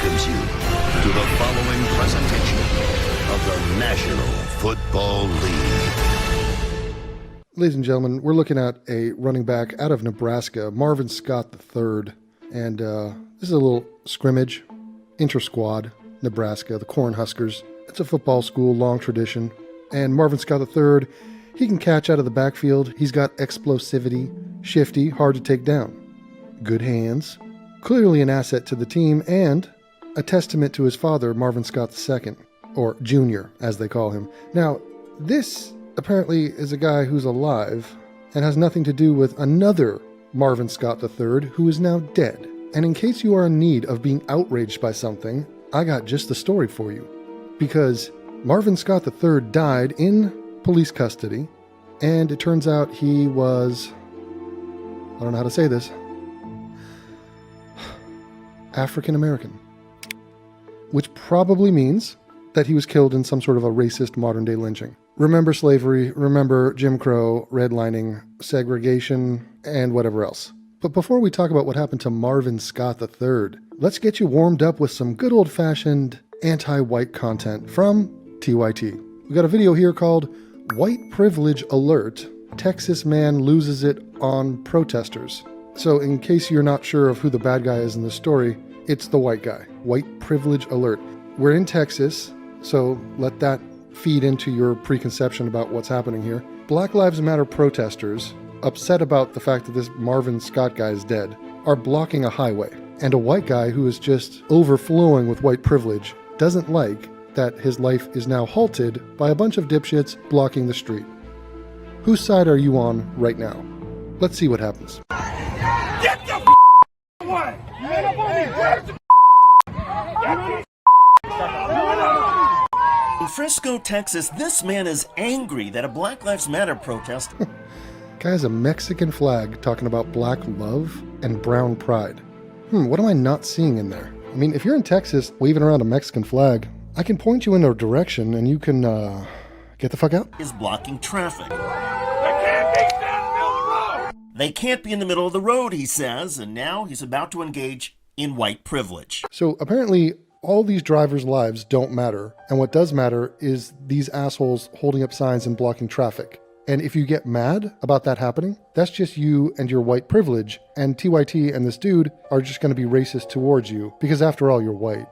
welcomes you to the following presentation of the National Football League. Ladies and gentlemen, we're looking at a running back out of Nebraska, Marvin Scott III. And this is a little scrimmage, inter-squad, Nebraska, the Cornhuskers. It's a football school, long tradition. And Marvin Scott III, he can catch out of the backfield. He's got explosivity, shifty, hard to take down. Good hands, clearly an asset to the team, and a testament to his father, Marvin Scott II, or Junior, as they call him. Now, this apparently is a guy who's alive and has nothing to do with another Marvin Scott III who is now dead. And in case you are in need of being outraged by something, I got just the story for you. Because Marvin Scott III died in police custody, and it turns out he was, I don't know how to say this, African American. Which probably means that he was killed in some sort of a racist modern-day lynching. Remember slavery, remember Jim Crow, redlining, segregation, and whatever else. But before we talk about what happened to Marvin Scott III, let's get you warmed up with some good old-fashioned anti-white content from TYT. We got a video here called White Privilege Alert, Texas Man Loses It on Protesters. So in case you're not sure of who the bad guy is in this story, it's the white guy. White Privilege Alert. We're in Texas, so let that feed into your preconception about what's happening here. Black Lives Matter protesters, upset about the fact that this Marvin Scott guy is dead, are blocking a highway. And a white guy who is just overflowing with white privilege doesn't like that his life is now halted by a bunch of dipshits blocking the street. Whose side are you on right now? Let's see what happens. Get the away! In Frisco, Texas, this man is angry that a Black Lives Matter protest... Guy has a Mexican flag talking about black love and brown pride. What am I not seeing in there? I mean, if you're in Texas waving around a Mexican flag, I can point you in a direction and you can, get the fuck out. ...is blocking traffic. They can't be in the middle of the road! They can't be in the middle of the road, he says, and now he's about to engage in white privilege. So apparently all these drivers' lives don't matter, and what does matter is these assholes holding up signs and blocking traffic. And if you get mad about that happening, that's just you and your white privilege, and TYT and this dude are just going to be racist towards you, because after all, you're white.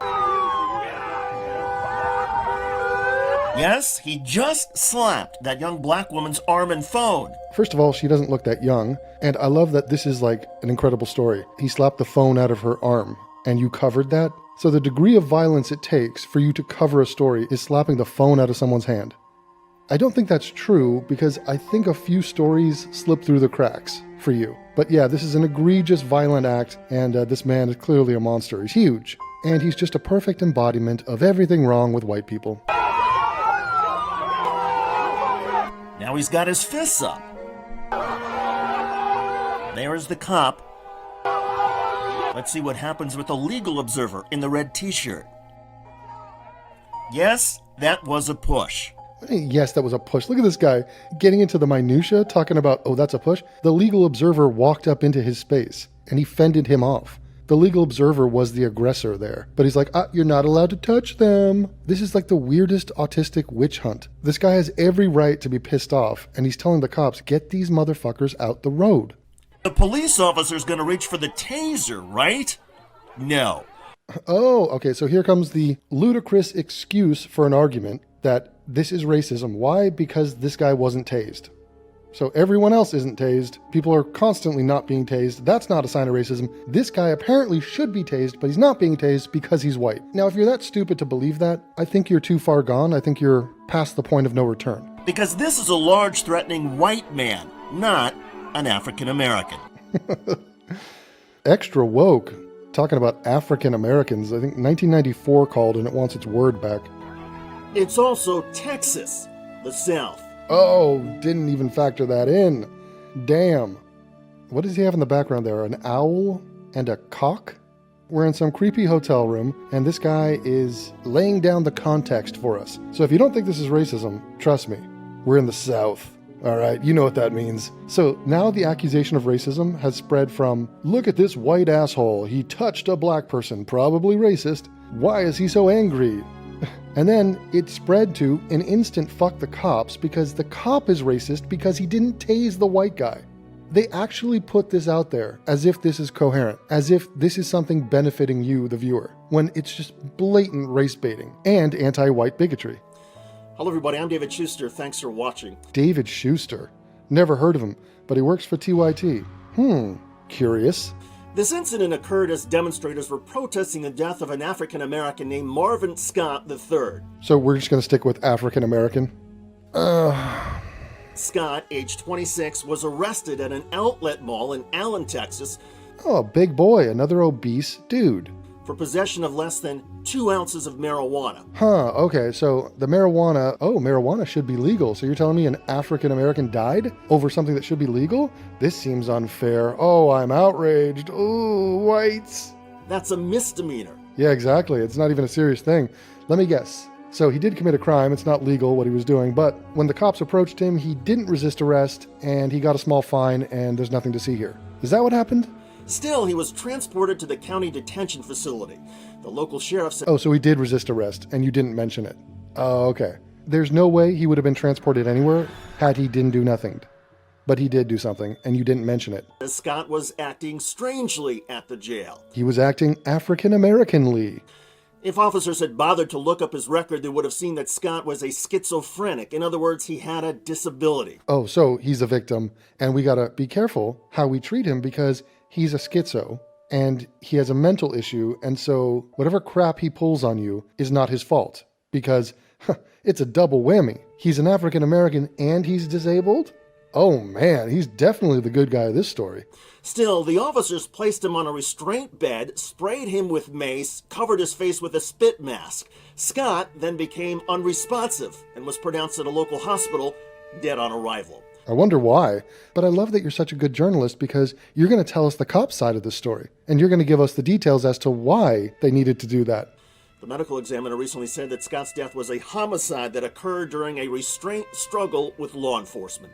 Yes, he just slapped that young black woman's arm and phone. First of all, she doesn't look that young, and I love that this is like an incredible story. He slapped the phone out of her arm, and you covered that? So the degree of violence it takes for you to cover a story is slapping the phone out of someone's hand. I don't think that's true, because I think a few stories slip through the cracks for you. But yeah, this is an egregious, violent act, and this man is clearly a monster. He's huge, and he's just a perfect embodiment of everything wrong with white people. Now he's got his fists up. There's the cop. Let's see what happens with the legal observer in the red t-shirt. Yes, that was a push. Yes, that was a push. Look at this guy getting into the minutia, talking about, oh, that's a push. The legal observer walked up into his space, and he fended him off. The legal observer was the aggressor there. But he's like, you're not allowed to touch them. This is like the weirdest autistic witch hunt. This guy has every right to be pissed off, and he's telling the cops, get these motherfuckers out the road. The police officer's gonna reach for the taser, right? No. Oh, okay, so here comes the ludicrous excuse for an argument that this is racism. Why? Because this guy wasn't tased. So everyone else isn't tased. People are constantly not being tased. That's not a sign of racism. This guy apparently should be tased, but he's not being tased because he's white. Now, if you're that stupid to believe that, I think you're too far gone. I think you're past the point of no return. Because this is a large, threatening white man, not an African American. Extra woke. Talking about African Americans. I think 1994 called and it wants its word back. It's also Texas, the South. Oh, didn't even factor that in. Damn. What does he have in the background there? An owl and a cock? We're in some creepy hotel room, and this guy is laying down the context for us. So if you don't think this is racism, trust me, we're in the South. All right, you know what that means. So now the accusation of racism has spread from, look at this white asshole, he touched a black person, probably racist, Why is he so angry? And then it spread to an instant fuck the cops because the cop is racist because he didn't tase the white guy. They actually put this out there as if this is coherent, as if this is something benefiting you, the viewer, when it's just blatant race baiting and anti-white bigotry. Hello everybody, I'm David Schuster. Thanks for watching. David Schuster. Never heard of him, but he works for TYT. Curious. This incident occurred as demonstrators were protesting the death of an African American named Marvin Scott III. So we're just going to stick with African American? Scott, age 26, was arrested at an outlet mall in Allen, Texas. Oh, big boy, another obese dude. For possession of less than 2 ounces of marijuana. Okay, so the marijuana should be legal. So you're telling me an African American died over something that should be legal? This seems unfair. Oh, I'm outraged. Ooh, whites. That's a misdemeanor. Yeah, exactly. It's not even a serious thing. Let me guess. So he did commit a crime. It's not legal what he was doing, but when the cops approached him, he didn't resist arrest and he got a small fine and there's nothing to see here. Is that what happened? Still, he was transported to the county detention facility. The local sheriff said... Oh, so he did resist arrest, and you didn't mention it. Oh, okay. There's no way he would have been transported anywhere had he didn't do nothing. But he did do something, and you didn't mention it. Scott was acting strangely at the jail. He was acting African-Americanly. If officers had bothered to look up his record, they would have seen that Scott was a schizophrenic. In other words, he had a disability. Oh, so he's a victim, and we gotta be careful how we treat him because he's a schizo, and he has a mental issue, and so whatever crap he pulls on you is not his fault, because it's a double whammy. He's an African American and he's disabled? Oh man, he's definitely the good guy of this story. Still, the officers placed him on a restraint bed, sprayed him with mace, covered his face with a spit mask. Scott then became unresponsive and was pronounced at a local hospital dead on arrival. I wonder why, but I love that you're such a good journalist because you're going to tell us the cop side of this story, and you're going to give us the details as to why they needed to do that. The medical examiner recently said that Scott's death was a homicide that occurred during a restraint struggle with law enforcement.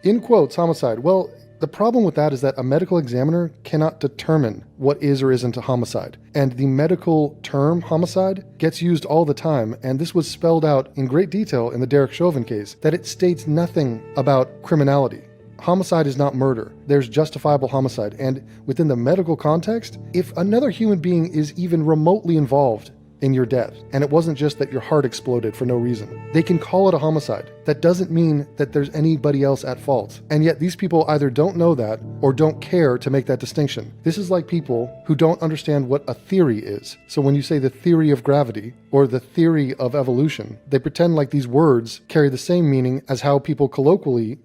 In quotes, homicide. Well, the problem with that is that a medical examiner cannot determine what is or isn't a homicide. And the medical term homicide gets used all the time, and this was spelled out in great detail in the Derek Chauvin case, that it states nothing about criminality. Homicide is not murder. There's justifiable homicide. And within the medical context, if another human being is even remotely involved in your death, and it wasn't just that your heart exploded for no reason, they can call it a homicide. That doesn't mean that there's anybody else at fault. And yet these people either don't know that or don't care to make that distinction. This is like people who don't understand what a theory is. So when you say the theory of gravity or the theory of evolution, they pretend like these words carry the same meaning as how people colloquially,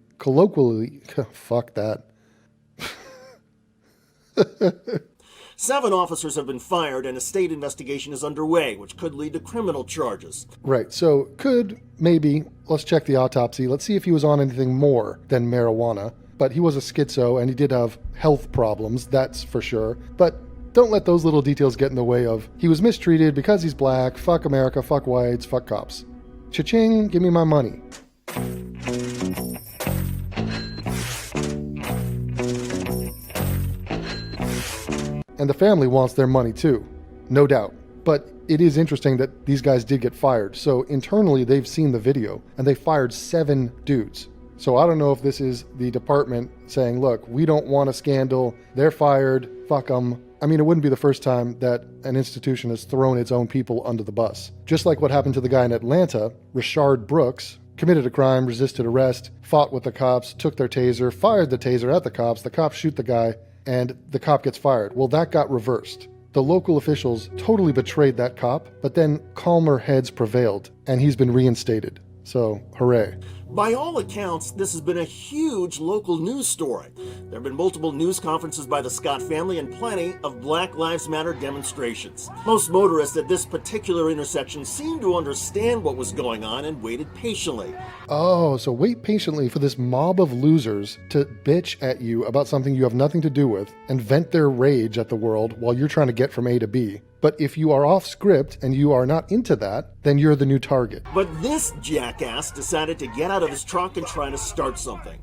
fuck that. 7 officers have been fired and a state investigation is underway, which could lead to criminal charges. Right, so maybe, let's check the autopsy. Let's see if he was on anything more than marijuana. But he was a schizo and he did have health problems, that's for sure. But don't let those little details get in the way of he was mistreated because he's black, fuck America, fuck whites, fuck cops. Cha-ching, give me my money. And the family wants their money too, no doubt. But it is interesting that these guys did get fired. So internally, they've seen the video and they fired 7 dudes. So I don't know if this is the department saying, look, we don't want a scandal. They're fired. Fuck them. I mean, it wouldn't be the first time that an institution has thrown its own people under the bus. Just like what happened to the guy in Atlanta, Rashard Brooks, committed a crime, resisted arrest, fought with the cops, took their taser, fired the taser at the cops shoot the guy, and the cop gets fired. Well, that got reversed. The local officials totally betrayed that cop, but then calmer heads prevailed, and he's been reinstated. So, hooray. By all accounts, this has been a huge local news story. There have been multiple news conferences by the Scott family and plenty of Black Lives Matter demonstrations. Most motorists at this particular intersection seemed to understand what was going on and waited patiently. Oh, so wait patiently for this mob of losers to bitch at you about something you have nothing to do with and vent their rage at the world while you're trying to get from A to B. But if you are off script and you are not into that, then you're the new target. But this jackass decided to get out of his truck and try to start something.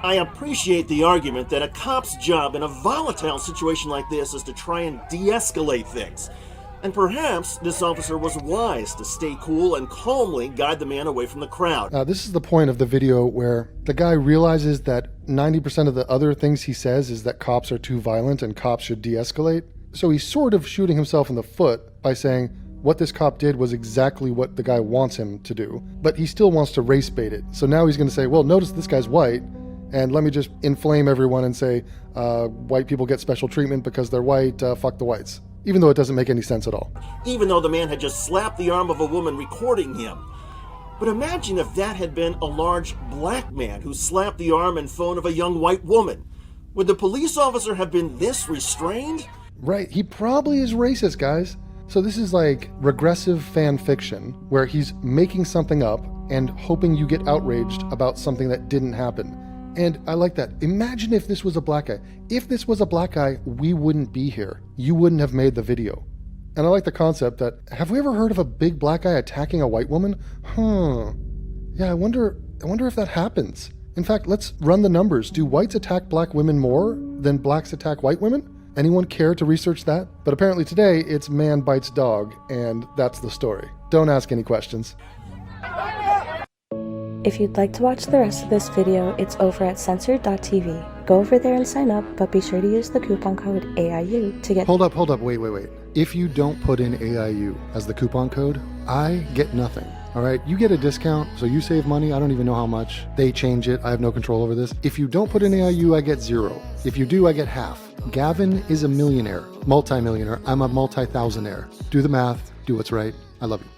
I appreciate the argument that a cop's job in a volatile situation like this is to try and de-escalate things. And perhaps this officer was wise to stay cool and calmly guide the man away from the crowd. This is the point of the video where the guy realizes that 90% of the other things he says is that cops are too violent and cops should de-escalate. So he's sort of shooting himself in the foot by saying what this cop did was exactly what the guy wants him to do, but he still wants to race bait it. So now he's going to say, well, notice this guy's white, and let me just inflame everyone and say white people get special treatment because they're white, fuck the whites. Even though it doesn't make any sense at all. Even though the man had just slapped the arm of a woman recording him. But imagine if that had been a large black man who slapped the arm and phone of a young white woman. Would the police officer have been this restrained? Right, he probably is racist, guys. So this is like regressive fan fiction where he's making something up and hoping you get outraged about something that didn't happen. And I like that. Imagine if this was a black guy. If this was a black guy, we wouldn't be here. You wouldn't have made the video. And I like the concept that, have we ever heard of a big black guy attacking a white woman? Yeah, I wonder if that happens. In fact, let's run the numbers. Do whites attack black women more than blacks attack white women? Anyone care to research that? But apparently today, it's man bites dog, and that's the story. Don't ask any questions. If you'd like to watch the rest of this video, it's over at censored.tv. Go over there and sign up, but be sure to use the coupon code AIU to get... Hold up, wait. If you don't put in AIU as the coupon code, I get nothing. All right, you get a discount, so you save money. I don't even know how much. They change it. I have no control over this. If you don't put in AIU, I get 0. If you do, I get half. Gavin is a millionaire, multi-millionaire. I'm a multi-thousandaire. Do the math. Do what's right. I love you.